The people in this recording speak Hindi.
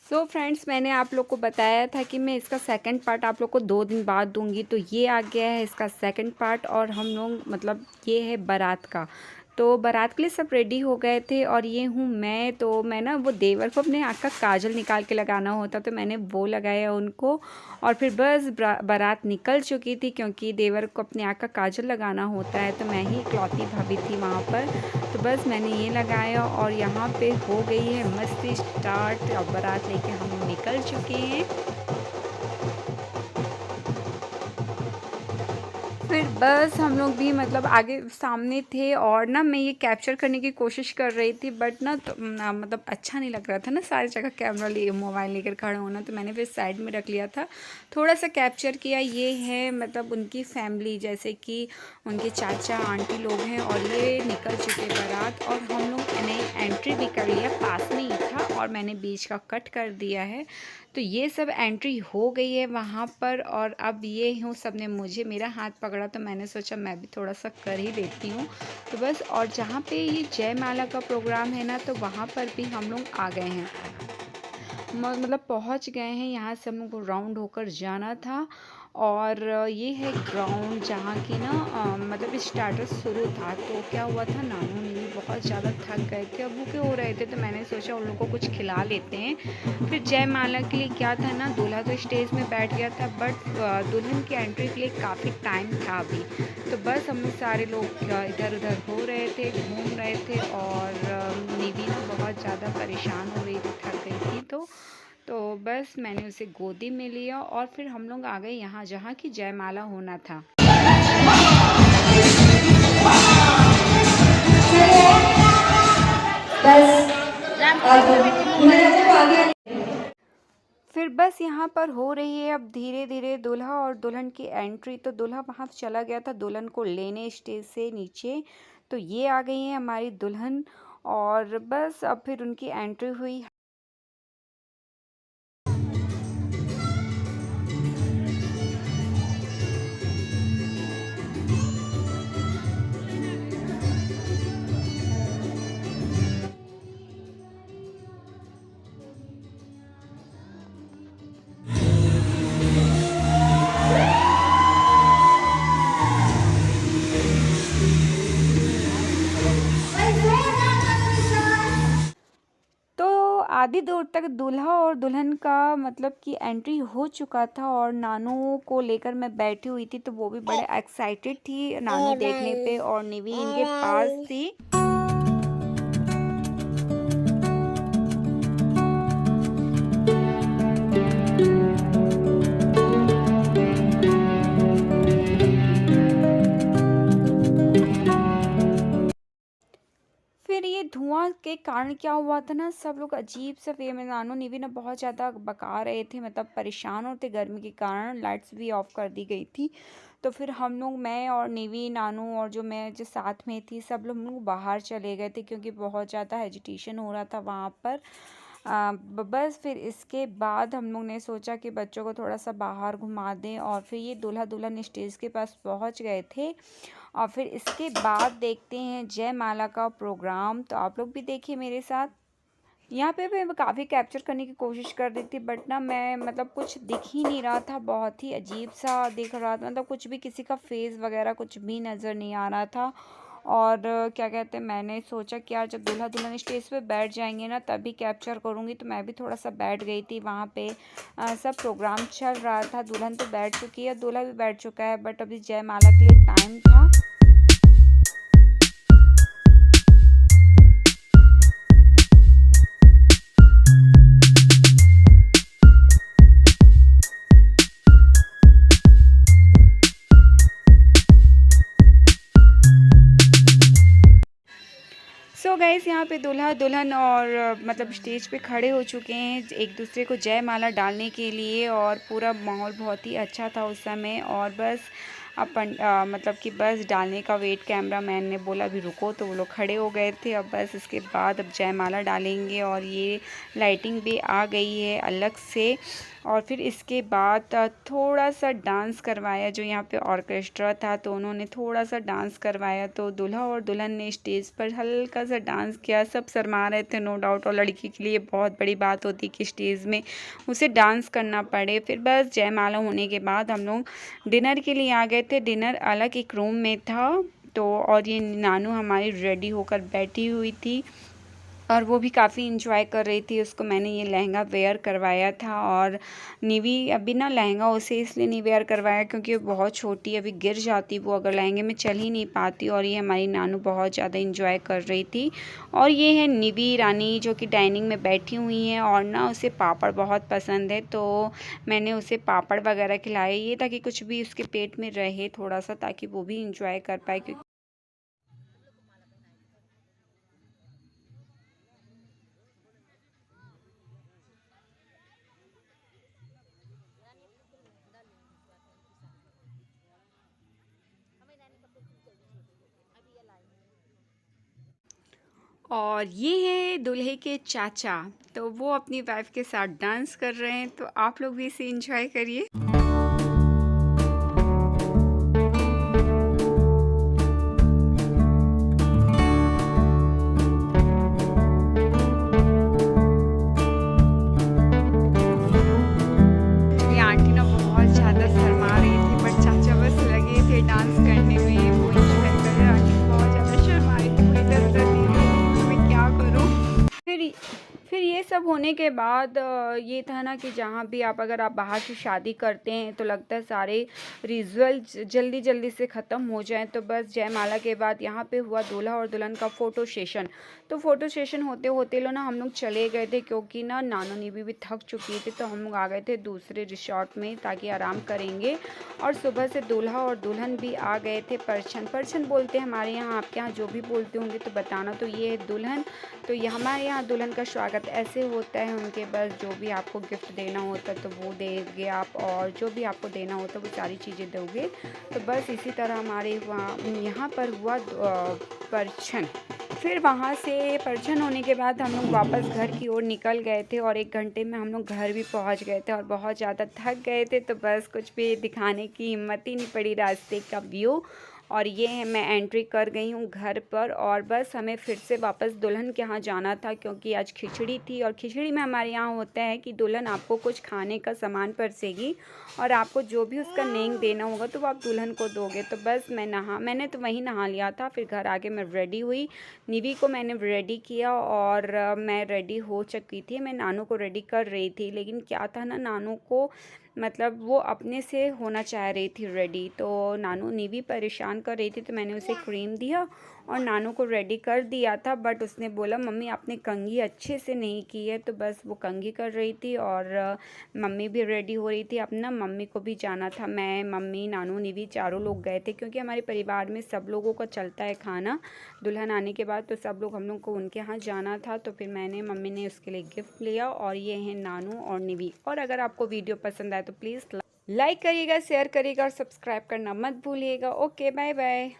फ्रेंड्स, मैंने आप लोग को बताया था कि मैं इसका सेकंड पार्ट आप लोग को 2 दिन बाद दूंगी। तो ये आ गया है इसका सेकंड पार्ट और हम लोग मतलब ये है बारात का। तो बारात के लिए सब रेडी हो गए थे और ये हूँ मैं। तो मैं ना वो देवर को अपने आँख का काजल निकाल के लगाना होता तो मैंने वो लगाया उनको। और फिर बस बारात निकल चुकी थी क्योंकि देवर को अपने आँख का काजल लगाना होता है। तो मैं ही इकलौती भाभी थी वहाँ पर। तो बस मैंने ये लगाया और यहाँ पे हो गई है मस्ती स्टार्ट। अब बारात लेके हम निकल चुके हैं। फिर बस हम लोग भी मतलब आगे सामने थे और ना मैं ये कैप्चर करने की कोशिश कर रही थी बट ना तो मतलब अच्छा नहीं लग रहा था ना सारी जगह कैमरा ले मोबाइल लेकर खड़ा होना। तो मैंने फिर साइड में रख लिया था, थोड़ा सा कैप्चर किया। ये है मतलब उनकी फैमिली, जैसे कि उनके चाचा आंटी लोग हैं और ये निकल चुके बारात। और हम लोग ने एंट्री भी कर लिया, पास में ही था और मैंने बीच का कट कर दिया है। तो ये सब एंट्री हो गई है वहाँ पर और अब ये हूँ सब ने मुझे मेरा हाथ पकड़ा तो मैंने सोचा मैं भी थोड़ा सा कर ही लेती हूँ। तो बस और जहाँ पे ये जयमाला का प्रोग्राम है ना तो वहाँ पर भी हम लोग आ गए हैं, मतलब पहुँच गए हैं। यहाँ से हम लोग को राउंड होकर जाना था। और ये है ग्राउंड जहाँ की ना मतलब स्टार्टर शुरू था। तो क्या हुआ था, नानू नीनी बहुत ज़्यादा थक गए थे, अब भूखे हो रहे थे। तो मैंने सोचा उन लोगों को कुछ खिला लेते हैं। फिर जयमाला के लिए क्या था ना, दूल्हा तो स्टेज में बैठ गया था बट दुल्हन की एंट्री के लिए काफ़ी टाइम था अभी। तो बस हम लोग सारे लोग इधर उधर हो रहे थे, घूम रहे थे। और निवी ना बहुत ज़्यादा परेशान हो रही थी, थक गई थी। तो बस मैंने उसे गोदी में लिया और फिर हम लोग आ गए यहाँ जहाँ की जयमाला होना था। फिर बस यहाँ पर हो रही है अब धीरे धीरे दूल्हा और दुल्हन की एंट्री। तो दूल्हा वहाँ चला गया था दुल्हन को लेने स्टेज से नीचे। तो ये आ गई है हमारी दुल्हन और बस अब फिर उनकी एंट्री हुई। तो आधी दूर तक दूल्हा और दुल्हन का मतलब कि एंट्री हो चुका था और नानू को लेकर मैं बैठी हुई थी। तो वो भी बड़े एक्साइटेड थी नानू देखने पे और निवी इनके पास थी। फिर ये धुआं के कारण क्या हुआ था ना, सब लोग अजीब सा वे में नानो निवी ना बहुत ज़्यादा बका रहे थे, मतलब परेशान होते गर्मी के कारण। लाइट्स भी ऑफ कर दी गई थी। तो फिर हम लोग, मैं और निवी नानू और जो मैं जो साथ में थी, सब लोग बाहर चले गए थे क्योंकि बहुत ज़्यादा हेजिटेशन हो रहा था वहाँ पर। बस फिर इसके बाद हम लोग ने सोचा कि बच्चों को थोड़ा सा बाहर घुमा दें और फिर ये दूल्हा दुल्हन स्टेज के पास पहुँच गए थे। और फिर इसके बाद देखते हैं जयमाला का प्रोग्राम। तो आप लोग भी देखिए मेरे साथ। यहाँ पे मैं काफ़ी कैप्चर करने की कोशिश कर रही थी बट ना मैं मतलब कुछ दिख ही नहीं रहा था, बहुत ही अजीब सा दिख रहा था, मतलब कुछ भी किसी का फेस वगैरह कुछ भी नज़र नहीं आ रहा था। और क्या कहते हैं, मैंने सोचा कि यार जब दूल्हा दुल्हन स्टेज पे बैठ जाएंगे ना तभी कैप्चर करूँगी। तो मैं भी थोड़ा सा बैठ गई थी वहाँ पे। सब प्रोग्राम चल रहा था, दुल्हन तो बैठ चुकी है, दूल्हा भी बैठ चुका है बट अभी जयमाला के लिए टाइम था। सो गाइस, यहाँ पे दूल्हा दुल्हन और मतलब स्टेज पे खड़े हो चुके हैं एक दूसरे को जयमाला डालने के लिए। और पूरा माहौल बहुत ही अच्छा था उस समय। और बस अपन मतलब कि बस डालने का वेट, कैमरा मैन ने बोला अभी रुको, तो वो लोग खड़े हो गए थे। अब बस इसके बाद अब जयमाला डालेंगे और ये लाइटिंग भी आ गई है अलग से। और फिर इसके बाद थोड़ा सा डांस करवाया, जो यहाँ पे ऑर्केस्ट्रा था तो उन्होंने थोड़ा सा डांस करवाया। तो दूल्हा और दुल्हन ने स्टेज पर हल्का सा डांस किया। सब शर्मा रहे थे नो डाउट, और लड़की के लिए बहुत बड़ी बात होती कि स्टेज में उसे डांस करना पड़े। फिर बस जयमाला होने के बाद हम लोग डिनर के लिए आ गए थे। डिनर अलग एक रूम में था। तो और ये नानू हमारी रेडी होकर बैठी हुई थी और वो भी काफ़ी इंजॉय कर रही थी। उसको मैंने ये लहंगा वेयर करवाया था, और निवी अभी ना लहंगा उसे इसलिए नहीं वेयर करवाया क्योंकि वो बहुत छोटी है, अभी गिर जाती वो अगर लहंगे में चल ही नहीं पाती। और ये हमारी नानू बहुत ज़्यादा इंजॉय कर रही थी। और ये है निवी रानी जो कि डाइनिंग में बैठी हुई हैं, और ना उसे पापड़ बहुत पसंद है तो मैंने उसे पापड़ वगैरह खिलाए, ये ताकि कुछ भी उसके पेट में रहे थोड़ा सा, ताकि वो भी इंजॉय कर पाए। क्योंकि और ये है दूल्हे के चाचा, तो वो अपनी वाइफ के साथ डांस कर रहे हैं, तो आप लोग भी इसे एंजॉय करिए। ये आंटी ना बहुत ज़्यादा शर्मा रही थी, बट चाचा बस लगे थे डांस करने में, वो एंजॉय कर रहे। आंटी बहुत ज़्यादा शर्मा रही थी, वो इधर उधर देख रही थी, तो मैं क्या करूँ। फिर ये सब होने के बाद ये था ना कि जहाँ भी अगर आप बाहर से शादी करते हैं तो लगता है सारे रिचुअल जल्दी जल्दी से ख़त्म हो जाएं। तो बस जयमाला के बाद यहाँ पे हुआ दूल्हा और दुल्हन का फ़ोटो सेशन। तो फ़ोटो सेशन होते होते लो ना हम लोग चले गए थे, क्योंकि ना नानू नीवी भी थक चुकी थी। तो हम लोग आ गए थे दूसरे रिसॉर्ट में ताकि आराम करेंगे। और सुबह से दूल्हा और दुल्हन भी आ गए थे। परछन परछन बोलते हैं हमारे यहाँ, आपके यहाँ जो भी बोलते होंगे तो बताना। तो ये है दुल्हन। तो ये हमारे यहाँ दुल्हन का स्वागत ऐसे होता है उनके, बस जो भी आपको गिफ्ट देना होता है तो वो देंगे आप, और जो भी आपको देना होता है वो सारी चीज़ें दोगे। तो बस इसी तरह हमारे वहाँ यहाँ पर हुआ परछन। फिर वहाँ से परछन होने के बाद हम लोग वापस घर की ओर निकल गए थे, और 1 घंटे में हम लोग घर भी पहुँच गए थे, और बहुत ज़्यादा थक गए थे। तो बस कुछ भी दिखाने की हिम्मत ही नहीं पड़ी रास्ते का व्यू। और ये है मैं एंट्री कर गई हूँ घर पर, और बस हमें फिर से वापस दुल्हन के यहाँ जाना था, क्योंकि आज खिचड़ी थी। और खिचड़ी में हमारे यहाँ होता है कि दुल्हन आपको कुछ खाने का सामान परसेगी, और आपको जो भी उसका नेंग देना होगा तो वो आप दुल्हन को दोगे। तो बस मैंने तो वहीं नहा लिया था। फिर घर आके मैं रेडी हुई, निवी को मैंने रेडी किया, और मैं रेडी हो चुकी थी। मैं नानू को रेडी कर रही थी, लेकिन क्या था ना, नानू को मतलब वो अपने से होना चाह रही थी रेडी। तो नानू निवी परेशान कर रही थी, तो मैंने उसे क्रीम दिया और नानू को रेडी कर दिया था। बट उसने बोला मम्मी आपने कंघी अच्छे से नहीं की है। तो बस वो कंघी कर रही थी, और मम्मी भी रेडी हो रही थी। अपना मम्मी को भी जाना था। मैं, मम्मी, नानू, निवी चारों लोग गए थे, क्योंकि हमारे परिवार में सब लोगों का चलता है खाना दुल्हन आने के बाद। तो सब लोग हम लोग को उनके यहाँ जाना था। तो फिर मम्मी ने उसके लिए गिफ्ट लिया, और ये हैं नानू और निवी। और अगर आपको वीडियो पसंद आए तो प्लीज़ लाइक करिएगा, शेयर करिएगा और सब्सक्राइब करना मत भूलिएगा। Okay, bye bye.